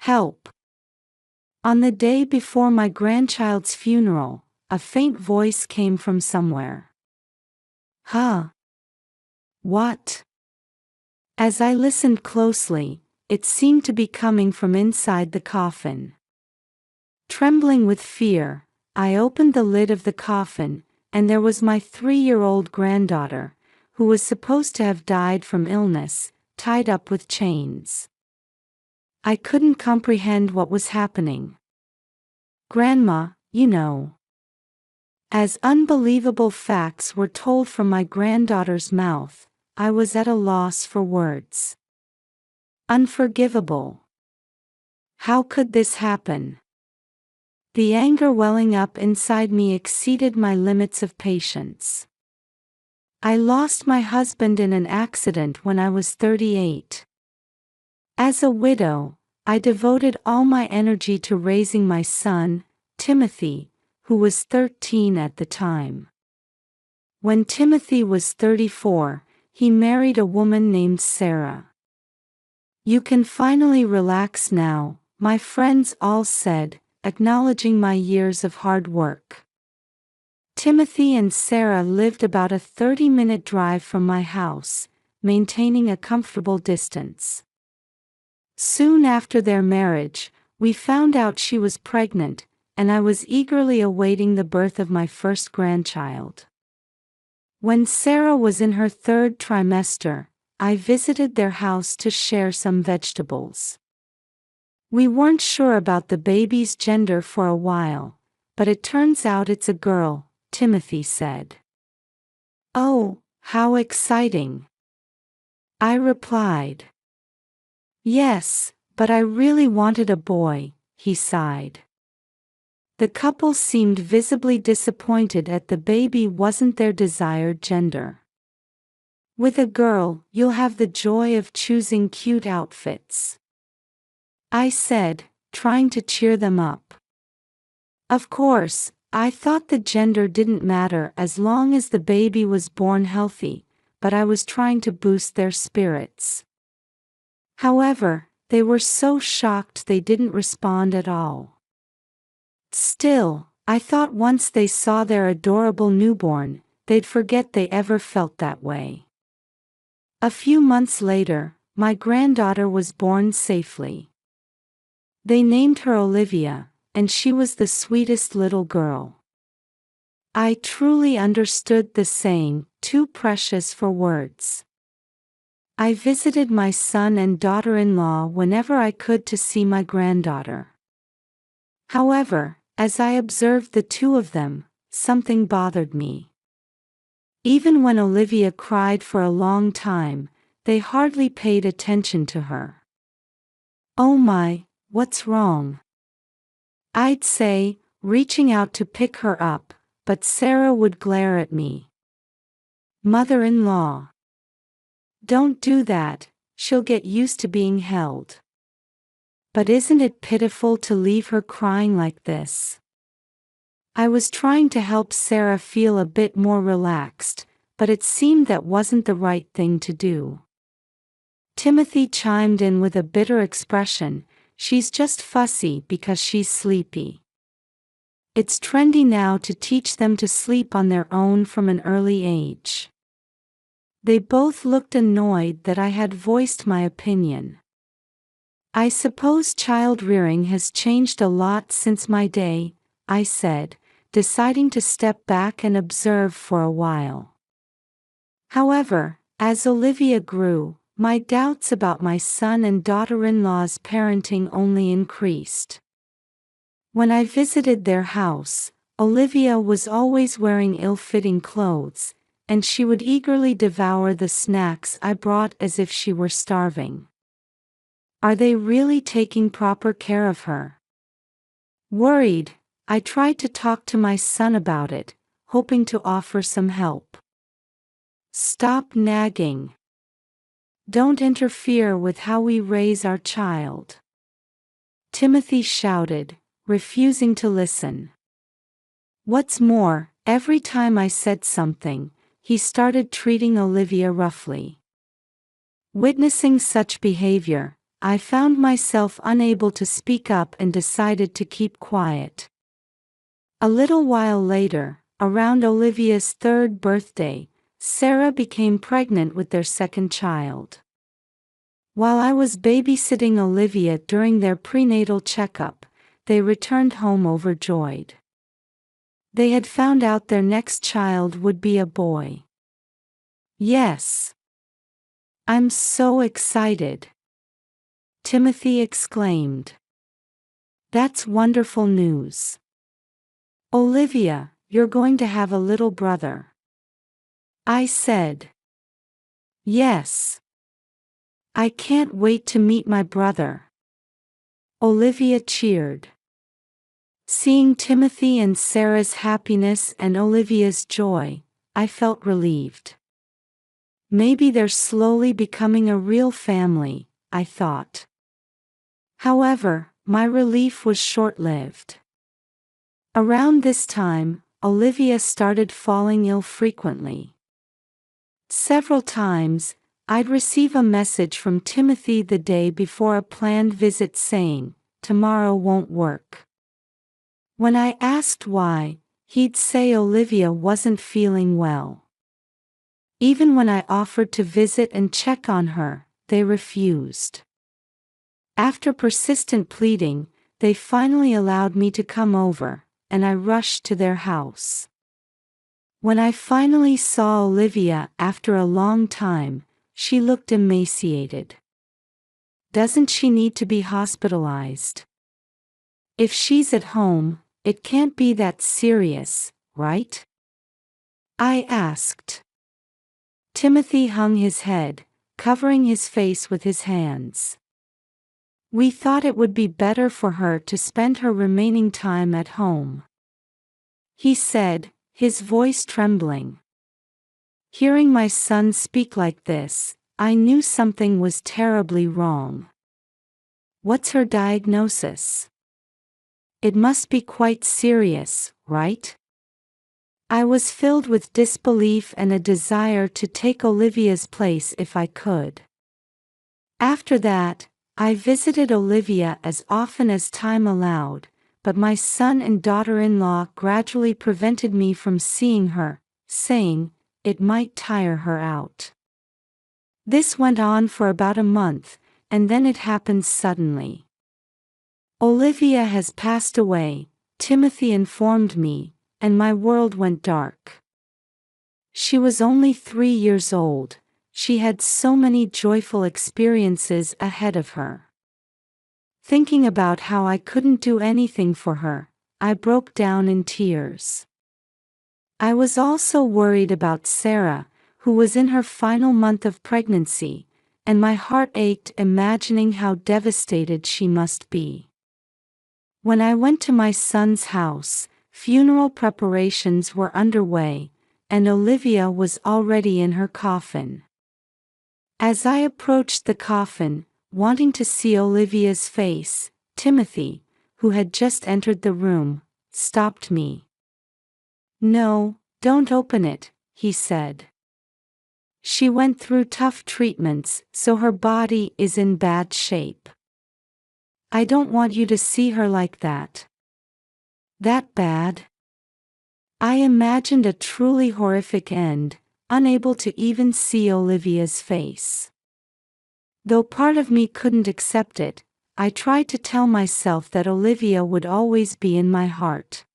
Help! On the day before my grandchild's funeral, a faint voice came from somewhere. Huh? What? As I listened closely, it seemed to be coming from inside the coffin. Trembling with fear, I opened the lid of the coffin, and there was my 3-year-old granddaughter, who was supposed to have died from illness, tied up with chains. I couldn't comprehend what was happening. Grandma, you know. As unbelievable facts were told from my granddaughter's mouth, I was at a loss for words. Unforgivable. How could this happen? The anger welling up inside me exceeded my limits of patience. I lost my husband in an accident when I was 38. As a widow, I devoted all my energy to raising my son, Timothy, who was 13 at the time. When Timothy was 34, he married a woman named Sarah. "You can finally relax now," my friends all said, acknowledging my years of hard work. Timothy and Sarah lived about a 30-minute drive from my house, maintaining a comfortable distance. Soon after their marriage, we found out she was pregnant, and I was eagerly awaiting the birth of my first grandchild. When Sarah was in her 3rd trimester, I visited their house to share some vegetables. We weren't sure about the baby's gender for a while, but it turns out it's a girl, Timothy said. "Oh, how exciting!" I replied. "Yes, but I really wanted a boy," he sighed. The couple seemed visibly disappointed that the baby wasn't their desired gender. "With a girl, you'll have the joy of choosing cute outfits," I said, trying to cheer them up. Of course, I thought the gender didn't matter as long as the baby was born healthy, but I was trying to boost their spirits. However, they were so shocked they didn't respond at all. Still, I thought once they saw their adorable newborn, they'd forget they ever felt that way. A few months later, my granddaughter was born safely. They named her Olivia, and she was the sweetest little girl. I truly understood the saying, "too precious for words." I visited my son and daughter-in-law whenever I could to see my granddaughter. However, as I observed the two of them, something bothered me. Even when Olivia cried for a long time, they hardly paid attention to her. "Oh my, what's wrong?" I'd say, reaching out to pick her up, but Sarah would glare at me. "Mother-in-law, don't do that, she'll get used to being held." But isn't it pitiful to leave her crying like this? I was trying to help Sarah feel a bit more relaxed, but it seemed that wasn't the right thing to do. Timothy chimed in with a bitter expression, "She's just fussy because she's sleepy. It's trendy now to teach them to sleep on their own from an early age." They both looked annoyed that I had voiced my opinion. "I suppose child-rearing has changed a lot since my day," I said, deciding to step back and observe for a while. However, as Olivia grew, my doubts about my son and daughter-in-law's parenting only increased. When I visited their house, Olivia was always wearing ill-fitting clothes, and she would eagerly devour the snacks I brought as if she were starving. Are they really taking proper care of her? Worried, I tried to talk to my son about it, hoping to offer some help. "Stop nagging. Don't interfere with how we raise our child," Timothy shouted, refusing to listen. What's more, every time I said something, he started treating Olivia roughly. Witnessing such behavior, I found myself unable to speak up and decided to keep quiet. A little while later, around Olivia's 3rd birthday, Sarah became pregnant with their 2nd child. While I was babysitting Olivia during their prenatal checkup, they returned home overjoyed. They had found out their next child would be a boy. Yes. I'm so excited, Timothy exclaimed. That's wonderful news. Olivia, you're going to have a little brother, I said. Yes. I can't wait to meet my brother, Olivia cheered. Seeing Timothy and Sarah's happiness and Olivia's joy, I felt relieved. Maybe they're slowly becoming a real family, I thought. However, my relief was short-lived. Around this time, Olivia started falling ill frequently. Several times, I'd receive a message from Timothy the day before a planned visit saying, "Tomorrow won't work." When I asked why, he'd say Olivia wasn't feeling well. Even when I offered to visit and check on her, they refused. After persistent pleading, they finally allowed me to come over, and I rushed to their house. When I finally saw Olivia after a long time, she looked emaciated. Doesn't she need to be hospitalized? If she's at home, it can't be that serious, right? I asked. Timothy hung his head, covering his face with his hands. We thought it would be better for her to spend her remaining time at home, he said, his voice trembling. Hearing my son speak like this, I knew something was terribly wrong. What's her diagnosis? It must be quite serious, right? I was filled with disbelief and a desire to take Olivia's place if I could. After that, I visited Olivia as often as time allowed, but my son and daughter-in-law gradually prevented me from seeing her, saying it might tire her out. This went on for about a month, and then it happened suddenly. Olivia has passed away, Timothy informed me, and my world went dark. She was only 3 years old. She had so many joyful experiences ahead of her. Thinking about how I couldn't do anything for her, I broke down in tears. I was also worried about Sarah, who was in her final month of pregnancy, and my heart ached imagining how devastated she must be. When I went to my son's house, funeral preparations were underway, and Olivia was already in her coffin. As I approached the coffin, wanting to see Olivia's face, Timothy, who had just entered the room, stopped me. "No, don't open it," he said. "She went through tough treatments, so her body is in bad shape. I don't want you to see her like that." That bad? I imagined a truly horrific end, unable to even see Olivia's face. Though part of me couldn't accept it, I tried to tell myself that Olivia would always be in my heart.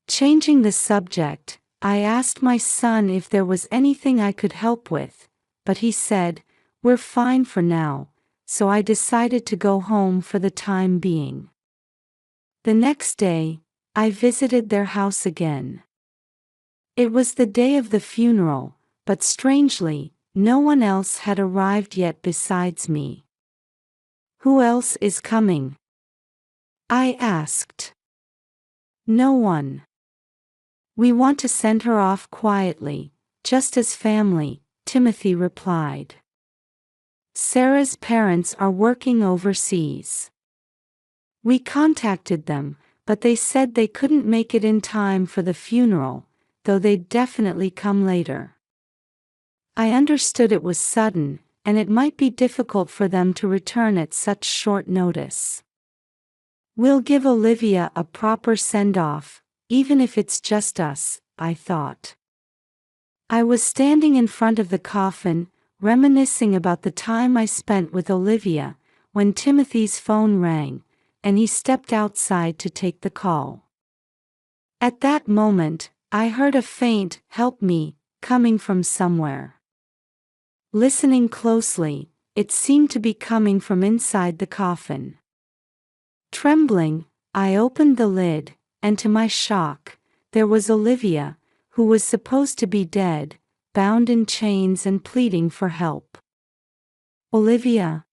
Changing the subject, I asked my son if there was anything I could help with, but he said, "We're fine for now," so I decided to go home for the time being. The next day, I visited their house again. It was the day of the funeral, but strangely, no one else had arrived yet besides me. "Who else is coming?" I asked. "No one. We want to send her off quietly, just as family," Timothy replied. "Sarah's parents are working overseas. We contacted them, but they said they couldn't make it in time for the funeral, though they'd definitely come later." I understood it was sudden, and it might be difficult for them to return at such short notice. We'll give Olivia a proper send-off, even if it's just us, I thought. I was standing in front of the coffin, reminiscing about the time I spent with Olivia, when Timothy's phone rang, and he stepped outside to take the call. At that moment, I heard a faint "help me" coming from somewhere. Listening closely, it seemed to be coming from inside the coffin. Trembling, I opened the lid, and to my shock, there was Olivia, who was supposed to be dead, bound in chains and pleading for help. Olivia?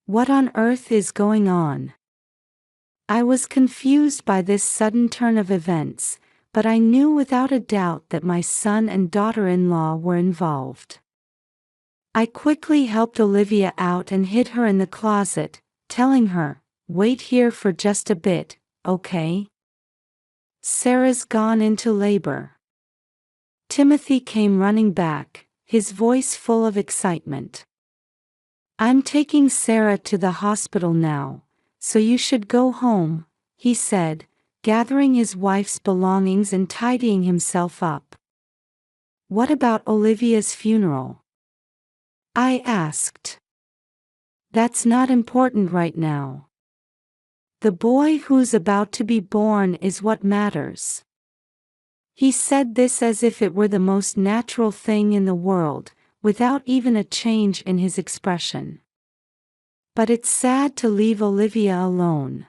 What on earth is going on? I was confused by this sudden turn of events, but I knew without a doubt that my son and daughter-in-law were involved. I quickly helped Olivia out and hid her in the closet, telling her, "Wait here for just a bit, okay? Sarah's gone into labor." Timothy came running back, his voice full of excitement. "I'm taking Sarah to the hospital now, so you should go home," he said, gathering his wife's belongings and tidying himself up. "What about Olivia's funeral?" I asked. "That's not important right now. The boy who's about to be born is what matters." He said this as if it were the most natural thing in the world, without even a change in his expression. "But it's sad to leave Olivia alone."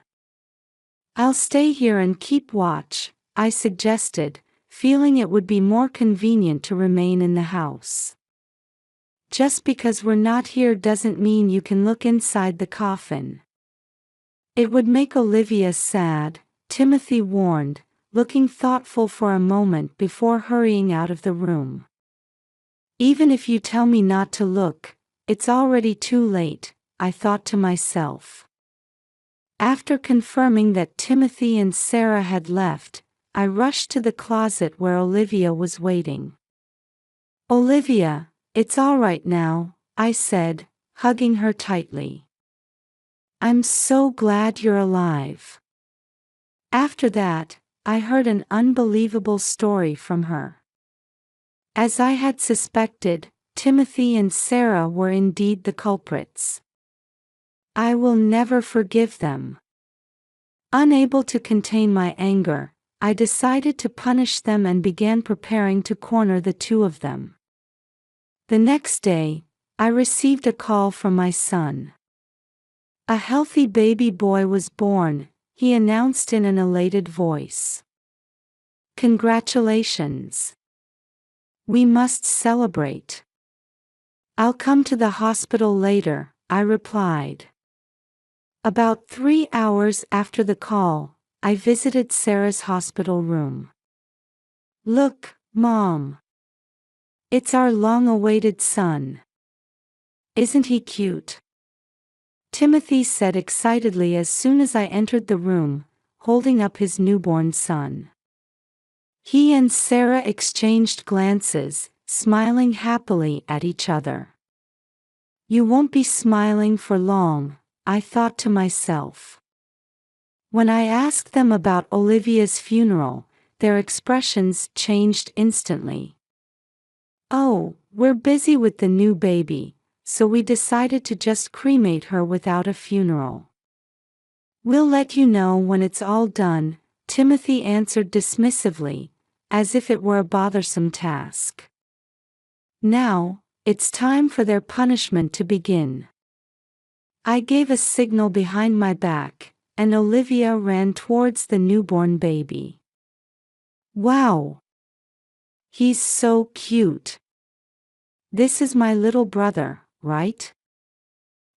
"I'll stay here and keep watch," I suggested, feeling it would be more convenient to remain in the house. "Just because we're not here doesn't mean you can look inside the coffin." "It would make Olivia sad," Timothy warned, looking thoughtful for a moment before hurrying out of the room. "Even if you tell me not to look, it's already too late," I thought to myself. After confirming that Timothy and Sarah had left, I rushed to the closet where Olivia was waiting. "Olivia, it's all right now," I said, hugging her tightly. "I'm so glad you're alive." After that, I heard an unbelievable story from her. As I had suspected, Timothy and Sarah were indeed the culprits. I will never forgive them. Unable to contain my anger, I decided to punish them and began preparing to corner the two of them. The next day, I received a call from my son. "A healthy baby boy was born," he announced in an elated voice. "Congratulations. We must celebrate." "I'll come to the hospital later," I replied. About 3 hours after the call, I visited Sarah's hospital room. "Look, Mom. It's our long-awaited son. Isn't he cute?" Timothy said excitedly as soon as I entered the room, holding up his newborn son. He and Sarah exchanged glances, smiling happily at each other. "You won't be smiling for long," I thought to myself. When I asked them about Olivia's funeral, their expressions changed instantly. "Oh, we're busy with the new baby, so we decided to just cremate her without a funeral. We'll let you know when it's all done," Timothy answered dismissively, as if it were a bothersome task. Now, it's time for their punishment to begin. I gave a signal behind my back, and Olivia ran towards the newborn baby. "Wow! He's so cute. This is my little brother, right?"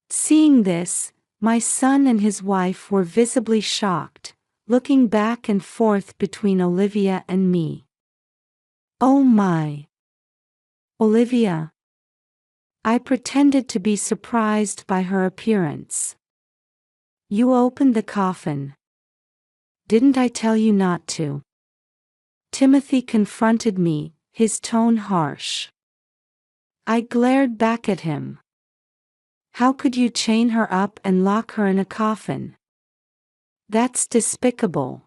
Seeing this, my son and his wife were visibly shocked, looking back and forth between Olivia and me. "Oh my! Olivia!" I pretended to be surprised by her appearance. "You opened the coffin. Didn't I tell you not to?" Timothy confronted me, his tone harsh. I glared back at him. How could you chain her up and lock her in a coffin? That's despicable.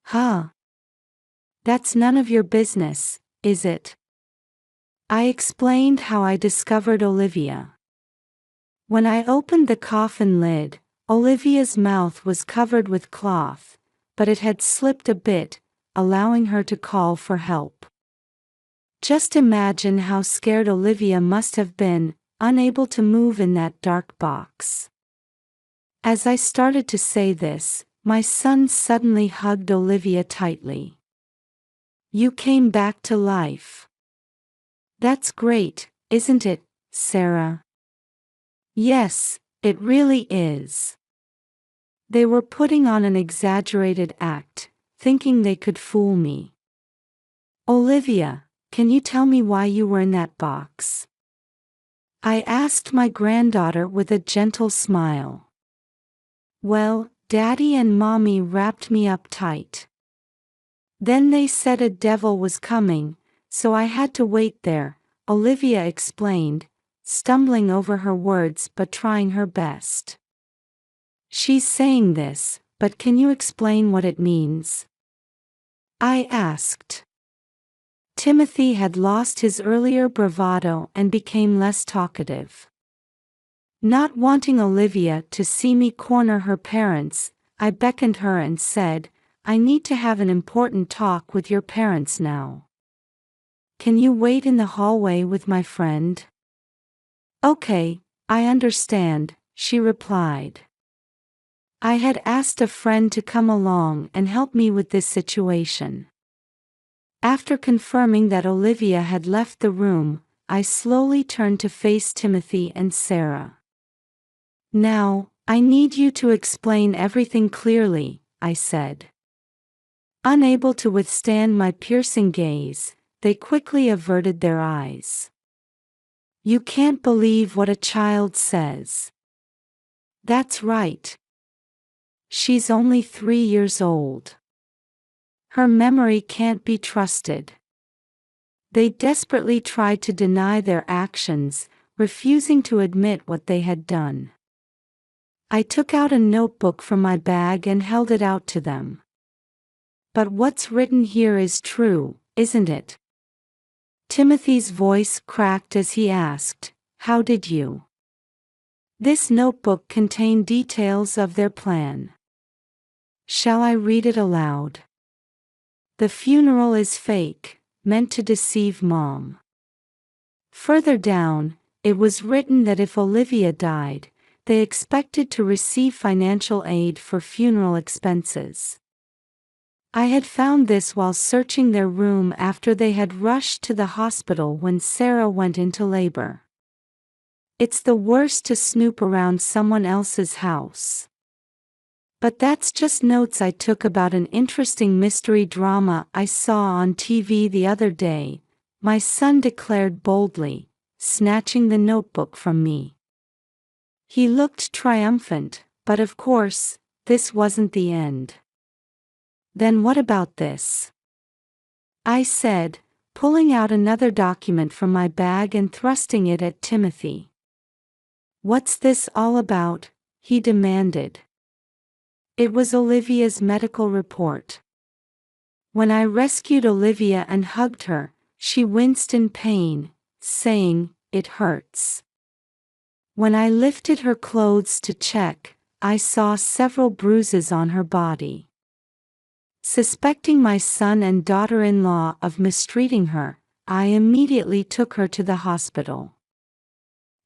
Huh? That's none of your business, is it? I explained how I discovered Olivia. When I opened the coffin lid, Olivia's mouth was covered with cloth, but it had slipped a bit, allowing her to call for help. Just imagine how scared Olivia must have been, unable to move in that dark box. As I started to say this, my son suddenly hugged Olivia tightly. You came back to life. That's great, isn't it, Sarah? Yes, it really is. They were putting on an exaggerated act, thinking they could fool me. Olivia, can you tell me why you were in that box? I asked my granddaughter with a gentle smile. Well, Daddy and Mommy wrapped me up tight. Then they said a devil was coming, so I had to wait there, Olivia explained, stumbling over her words but trying her best. She's saying this, but can you explain what it means? I asked. Timothy had lost his earlier bravado and became less talkative. Not wanting Olivia to see me corner her parents, I beckoned her and said, I need to have an important talk with your parents now. Can you wait in the hallway with my friend? Okay, I understand, she replied. I had asked a friend to come along and help me with this situation. After confirming that Olivia had left the room, I slowly turned to face Timothy and Sarah. Now, I need you to explain everything clearly, I said. Unable to withstand my piercing gaze, they quickly averted their eyes. You can't believe what a child says. That's right. She's only 3 years old. Her memory can't be trusted. They desperately tried to deny their actions, refusing to admit what they had done. I took out a notebook from my bag and held it out to them. But what's written here is true, isn't it? Timothy's voice cracked as he asked, How did you? This notebook contained details of their plan. Shall I read it aloud? The funeral is fake, meant to deceive Mom. Further down, it was written that if Olivia died, they expected to receive financial aid for funeral expenses. I had found this while searching their room after they had rushed to the hospital when Sarah went into labor. It's the worst to snoop around someone else's house. But that's just notes I took about an interesting mystery drama I saw on TV the other day, my son declared boldly, snatching the notebook from me. He looked triumphant, but of course, this wasn't the end. Then what about this? I said, pulling out another document from my bag and thrusting it at Timothy. What's this all about? He demanded. It was Olivia's medical report. When I rescued Olivia and hugged her, she winced in pain, saying, It hurts. When I lifted her clothes to check, I saw several bruises on her body. Suspecting my son and daughter-in-law of mistreating her, I immediately took her to the hospital.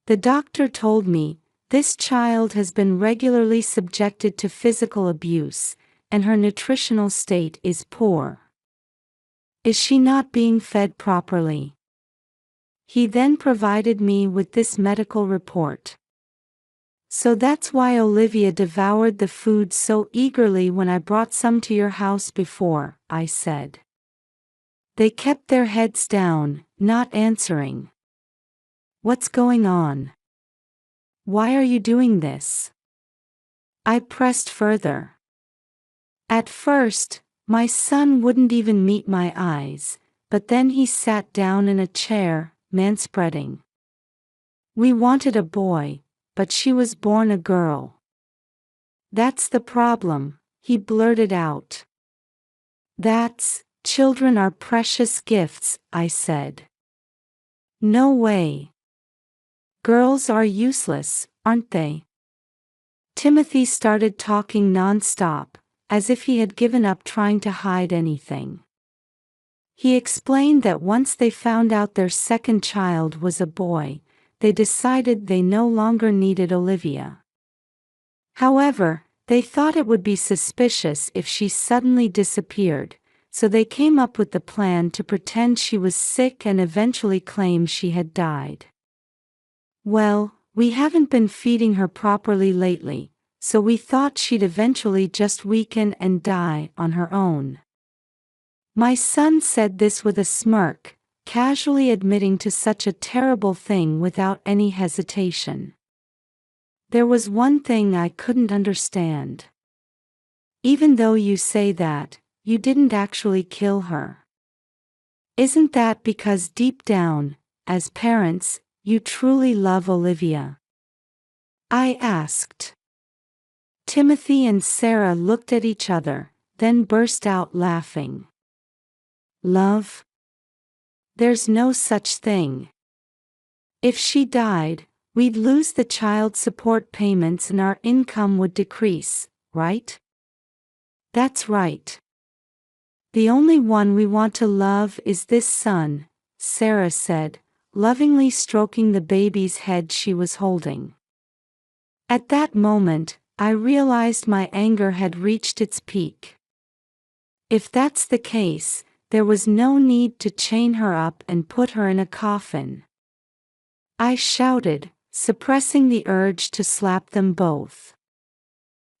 The doctor told me, this child has been regularly subjected to physical abuse, and her nutritional state is poor. Is she not being fed properly? He then provided me with this medical report. So that's why Olivia devoured the food so eagerly when I brought some to your house before, I said. They kept their heads down, not answering. What's going on? Why are you doing this? I pressed further. At first, my son wouldn't even meet my eyes, but then he sat down in a chair, manspreading. We wanted a boy, but she was born a girl. That's the problem, he blurted out. Children are precious gifts, I said. No way. Girls are useless, aren't they? Timothy started talking non-stop, as if he had given up trying to hide anything. He explained that once they found out their second child was a boy, they decided they no longer needed Olivia. However, they thought it would be suspicious if she suddenly disappeared, so they came up with the plan to pretend she was sick and eventually claim she had died. Well, we haven't been feeding her properly lately, so we thought she'd eventually just weaken and die on her own. My son said this with a smirk, casually admitting to such a terrible thing without any hesitation. There was one thing I couldn't understand. Even though you say that, you didn't actually kill her. Isn't that because deep down, as parents, you truly love Olivia? I asked. Timothy and Sarah looked at each other, then burst out laughing. Love? There's no such thing. If she died, we'd lose the child support payments and our income would decrease, right? That's right. The only one we want to love is this son, Sarah said, lovingly stroking the baby's head she was holding. At that moment, I realized my anger had reached its peak. If that's the case, there was no need to chain her up and put her in a coffin. I shouted, suppressing the urge to slap them both.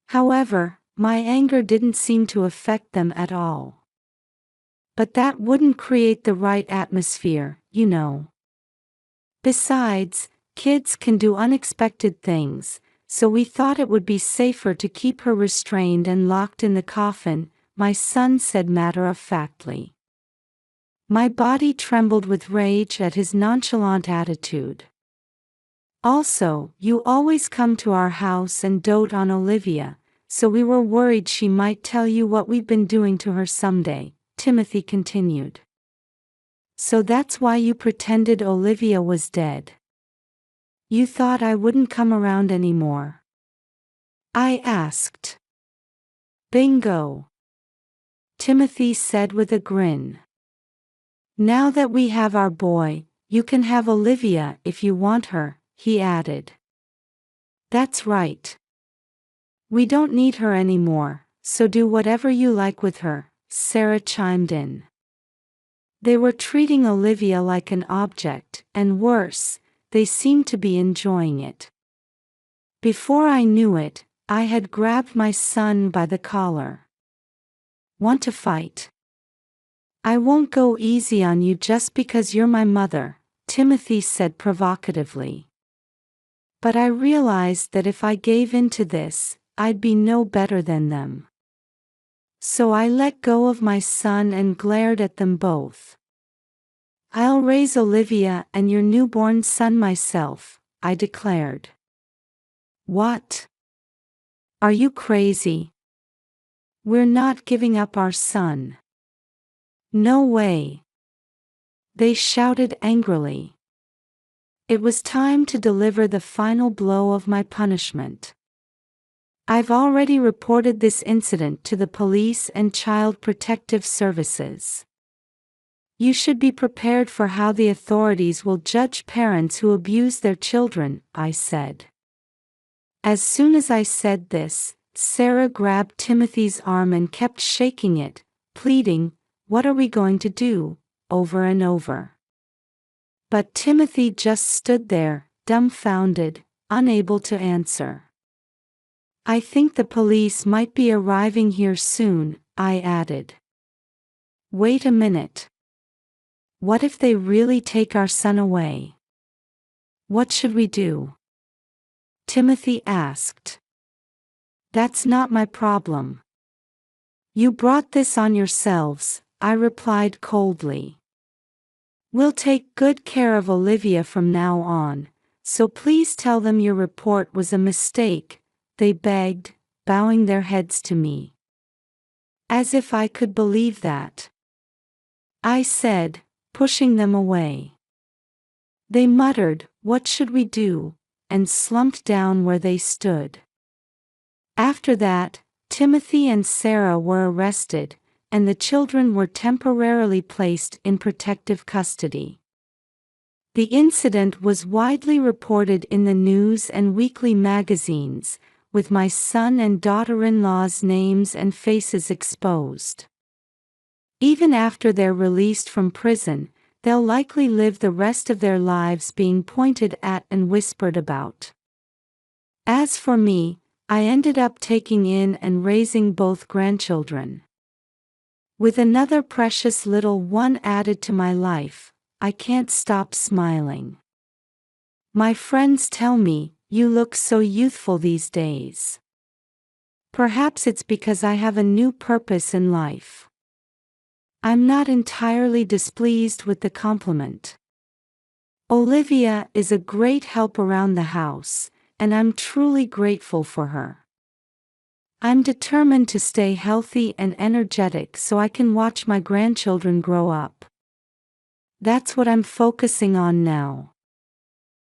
However, my anger didn't seem to affect them at all. But that wouldn't create the right atmosphere, you know. Besides, kids can do unexpected things, so we thought it would be safer to keep her restrained and locked in the coffin, my son said matter-of-factly. My body trembled with rage at his nonchalant attitude. Also, you always come to our house and dote on Olivia, so we were worried she might tell you what we've been doing to her someday, Timothy continued. So that's why you pretended Olivia was dead. You thought I wouldn't come around anymore? I asked. Bingo. Timothy said with a grin. Now that we have our boy, you can have Olivia if you want her, he added. That's right. We don't need her anymore, so do whatever you like with her, Sarah chimed in. They were treating Olivia like an object, and worse, they seemed to be enjoying it. Before I knew it, I had grabbed my son by the collar. Want to fight? I won't go easy on you just because you're my mother, Timothy said provocatively. But I realized that if I gave in to this, I'd be no better than them. So I let go of my son and glared at them both. I'll raise Olivia and your newborn son myself, I declared. What? Are you crazy? We're not giving up our son. No way. They shouted angrily. It was time to deliver the final blow of my punishment. I've already reported this incident to the police and Child Protective Services. You should be prepared for how the authorities will judge parents who abuse their children, I said. As soon as I said this, Sarah grabbed Timothy's arm and kept shaking it, pleading, "What are we going to do?" over and over. But Timothy just stood there, dumbfounded, unable to answer. I think the police might be arriving here soon, I added. Wait a minute. What if they really take our son away? What should we do? Timothy asked. That's not my problem. You brought this on yourselves, I replied coldly. We'll take good care of Olivia from now on, so please tell them your report was a mistake, they begged, bowing their heads to me. As if I could believe that. I said, pushing them away. They muttered, "What should we do?" and slumped down where they stood. After that, Timothy and Sarah were arrested, and the children were temporarily placed in protective custody. The incident was widely reported in the news and weekly magazines, with my son and daughter-in-law's names and faces exposed. Even after they're released from prison, they'll likely live the rest of their lives being pointed at and whispered about. As for me, I ended up taking in and raising both grandchildren. With another precious little one added to my life, I can't stop smiling. My friends tell me, "You look so youthful these days." Perhaps it's because I have a new purpose in life. I'm not entirely displeased with the compliment. Olivia is a great help around the house, and I'm truly grateful for her. I'm determined to stay healthy and energetic so I can watch my grandchildren grow up. That's what I'm focusing on now.